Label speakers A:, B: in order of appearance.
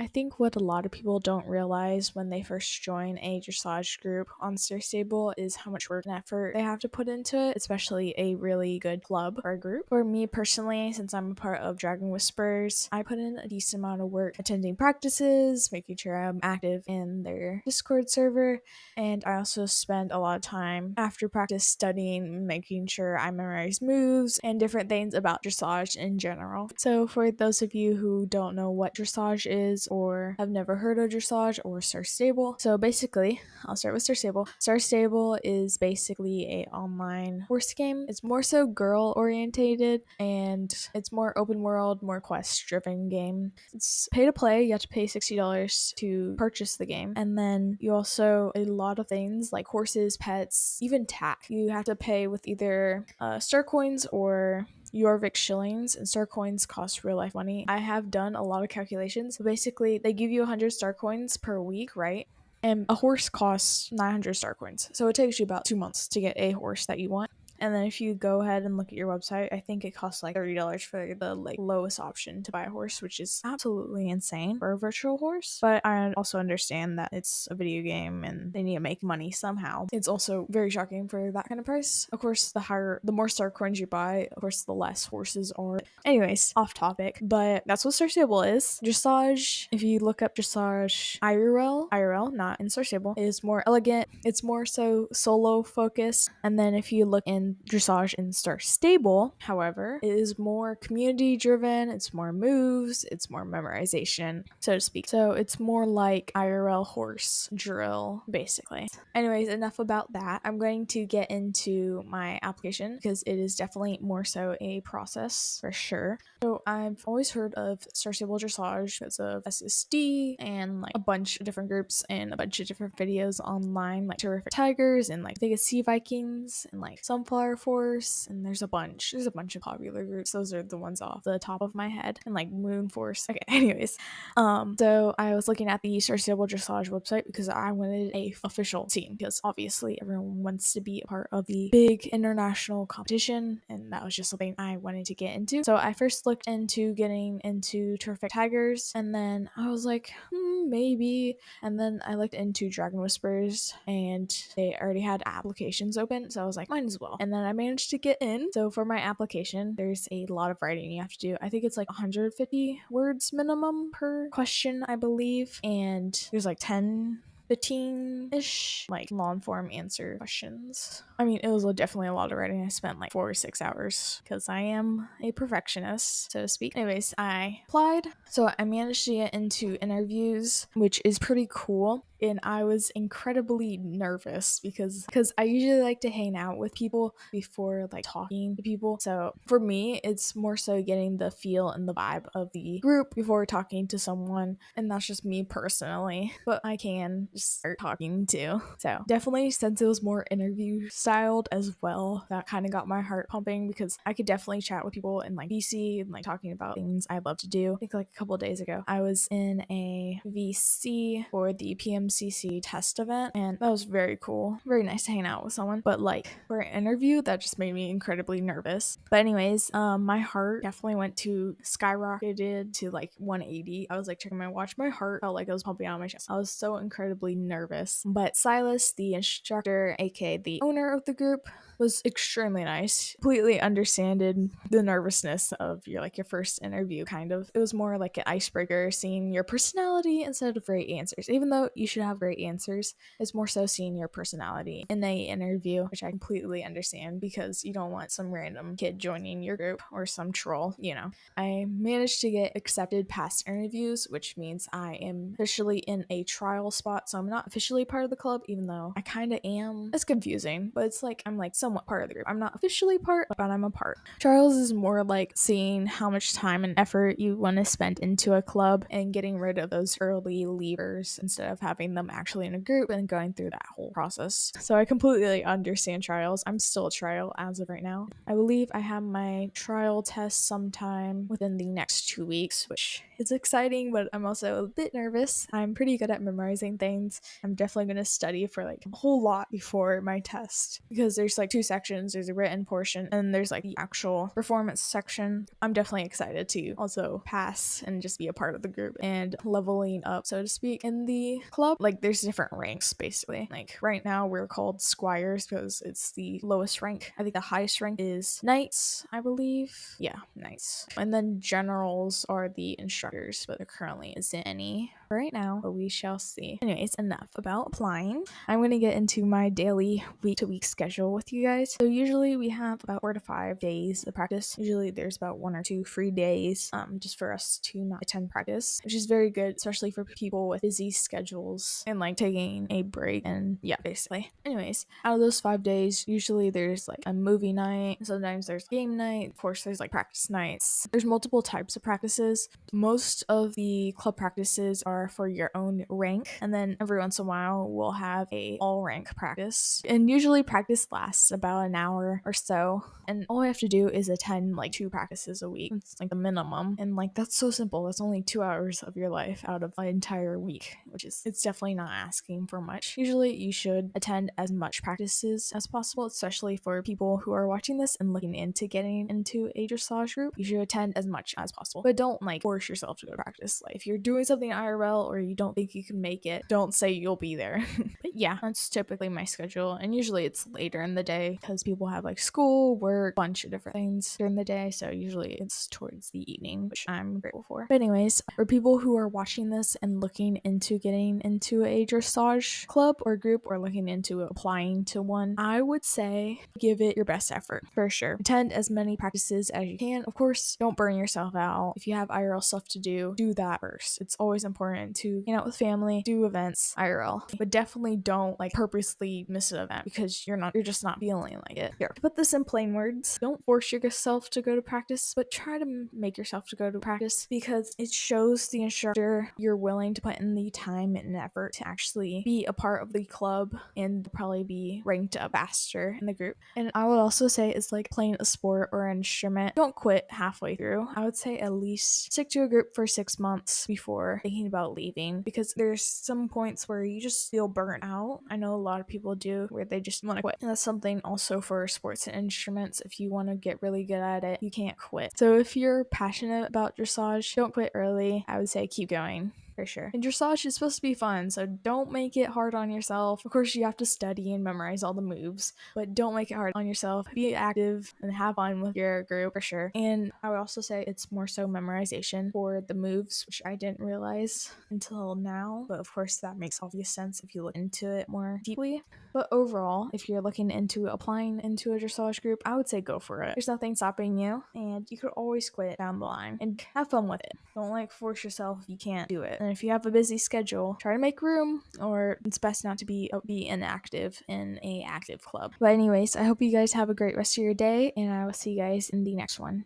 A: I think what a lot of people don't realize when they first join a dressage group on Stair Stable is how much work and effort they have to put into it, especially a really good club or group. For me personally, since I'm a part of Dragon Whispers, I put in a decent amount of work attending practices, making sure I'm active in their Discord server, and I also spend a lot of time after practice studying, making sure I memorize moves and different things about dressage in general. So for those of you who don't know what dressage is or have never heard of dressage or Star Stable, so basically, I'll start with Star Stable. Star Stable is basically a online horse game. It's more so girl orientated and it's more open world, more quest driven game. It's pay to play. You have to pay $60 to purchase the game, and then you also a lot of things like horses, pets, even tack. You have to pay with either star coins or Jorvik shillings, and star coins cost real life money. I have done a lot of calculations. Basically, they give you 100 star coins per week, right? And a horse costs 900 star coins. So it takes you about 2 months to get a horse that you want. And then if you go ahead and look at your website, I think it costs like $30 for the lowest option to buy a horse, which is absolutely insane for a virtual horse. But I also understand that it's a video game and they need to make money somehow. It's also very shocking for that kind of price. Of course, the more star coins you buy, of course, the less horses are. Anyways, off topic, but that's what Star Stable is. Dressage, if you look up dressage IRL, not in Star Stable, is more elegant. It's more so solo focused. And then if you look in dressage in Star Stable, however, it is more community driven, it's more moves, it's more memorization, so to speak. So it's more like IRL horse drill, basically. Anyways, enough about that. I'm going to get into my application because it is definitely more so a process for sure. So I've always heard of Star Stable Dressage because of SSD and like a bunch of different groups and a bunch of different videos online, like Terrific Tigers and like Vegas Sea Vikings and like Sunflower Force, and there's a bunch of popular groups. Those are the ones off the top of my head, and like Moon Force. Okay, anyways, so I was looking at the Star Stable Dressage website because I wanted a official team because obviously everyone wants to be a part of the big international competition, and that was just something I wanted to get into. So I first looked into getting into Terrific Tigers, and then I was like, maybe. And then I looked into Dragon Whispers, and they already had applications open, so I was like, might as well. And then I managed to get in. So for my application, there's a lot of writing you have to do. I think it's like 150 words minimum per question, I believe. And there's like 15-ish like long form answer questions. I mean, it was definitely a lot of writing. I spent like 4 or 6 hours because I am a perfectionist, so to speak. Anyways, I applied. So I managed to get into interviews, which is pretty cool. And I was incredibly nervous because I usually like to hang out with people before like talking to people. So for me, it's more so getting the feel and the vibe of the group before talking to someone. And that's just me personally, but I can just start talking too. So definitely, since it was more interview styled as well, that kind of got my heart pumping because I could definitely chat with people in like VC and like talking about things I love to do. I think like a couple of days ago, I was in a VC for the PMCC test event, and that was very cool. Very nice to hang out with someone, but like for an interview, that just made me incredibly nervous. But anyways, my heart definitely went to skyrocketed to like 180. I was like checking my watch. My heart felt like it was pumping out of my chest. I was so incredibly nervous. But Silas, the instructor, aka the owner of the group, was extremely nice. Completely understanded the nervousness of your first interview, kind of. It was more like an icebreaker, seeing your personality instead of great answers. Even though you should have great answers, it's more so seeing your personality in a interview, which I completely understand because you don't want some random kid joining your group or some troll, you know. I managed to get accepted past interviews, which means I am officially in a trial spot. So I'm not officially part of the club, even though I kind of am. It's confusing, but it's like I'm like somewhat part of the group. I'm not officially part, but I'm a part. Trials is more like seeing how much time and effort you want to spend into a club and getting rid of those early leavers instead of having them actually in a group and going through that whole process. So I completely understand trials. I'm still a trial as of right now. I believe I have my trial test sometime within the next 2 weeks, which is exciting, but I'm also a bit nervous. I'm pretty good at memorizing things. I'm definitely going to study for like a whole lot before my test because there's like 2 two sections. There's a written portion and there's like the actual performance section. I'm definitely excited to also pass and just be a part of the group and leveling up, so to speak, in the club. Like there's different ranks basically. Like right now we're called squires because it's the lowest rank. I think the highest rank is knights, I believe. Yeah, knights. And then generals are the instructors, but there currently isn't any right now, but we shall see. Anyways, enough about applying. I'm going to get into my daily week-to-week schedule with you guys. So usually we have about 4 to 5 days of practice. Usually there's about 1 or 2 free days just for us to not attend practice, which is very good, especially for people with busy schedules and like taking a break. And yeah, basically. Anyways, out of those 5 days, usually there's like a movie night. Sometimes there's game night. Of course, there's like practice nights. There's multiple types of practices. Most of the club practices are for your own rank, and then every once in a while we'll have a all rank practice, and usually practice lasts about an hour or so, and all I have to do is attend like 2 practices a week. It's like the minimum, and like that's so simple. That's only 2 hours of your life out of an entire week, which is, it's definitely not asking for much. Usually you should attend as much practices as possible, especially for people who are watching this and looking into getting into a dressage group. You should attend as much as possible, but don't like force yourself to go to practice. Like if you're doing something IRL or you don't think you can make it, don't say you'll be there. But yeah, that's typically my schedule, and usually it's later in the day because people have like school, work, bunch of different things during the day, so usually it's towards the evening, which I'm grateful for. But anyways, for people who are watching this and looking into getting into a dressage club or group or looking into applying to one, I would say give it your best effort for sure. Attend as many practices as you can. Of course, don't burn yourself out. If you have IRL stuff to do that first. It's always important to hang out with family, do events IRL, but definitely don't like purposely miss an event because you're just not feeling like it. Here, to put this in plain words, don't force yourself to go to practice, but try to make yourself to go to practice because it shows the instructor you're willing to put in the time and effort to actually be a part of the club and probably be ranked up faster in the group. And I would also say it's like playing a sport or an instrument. Don't quit halfway through. I would say at least stick to a group for 6 months before thinking about leaving, because there's some points where you just feel burnt out. I know a lot of people do, where they just want to quit. And that's something also for sports and instruments. If you want to get really good at it, you can't quit. So if you're passionate about dressage, don't quit early. I would say keep going. For sure. And dressage is supposed to be fun, so don't make it hard on yourself. Of course, you have to study and memorize all the moves, but don't make it hard on yourself. Be active and have fun with your group for sure. And I would also say it's more so memorization for the moves, which I didn't realize until now, but of course that makes obvious sense if you look into it more deeply. But overall, if you're looking into applying into a dressage group, I would say go for it. There's nothing stopping you, and you could always quit down the line and have fun with it. Don't like force yourself if you can't do it. And if you have a busy schedule, try to make room, or it's best not to be inactive in a active club. But anyways, I hope you guys have a great rest of your day, and I will see you guys in the next one.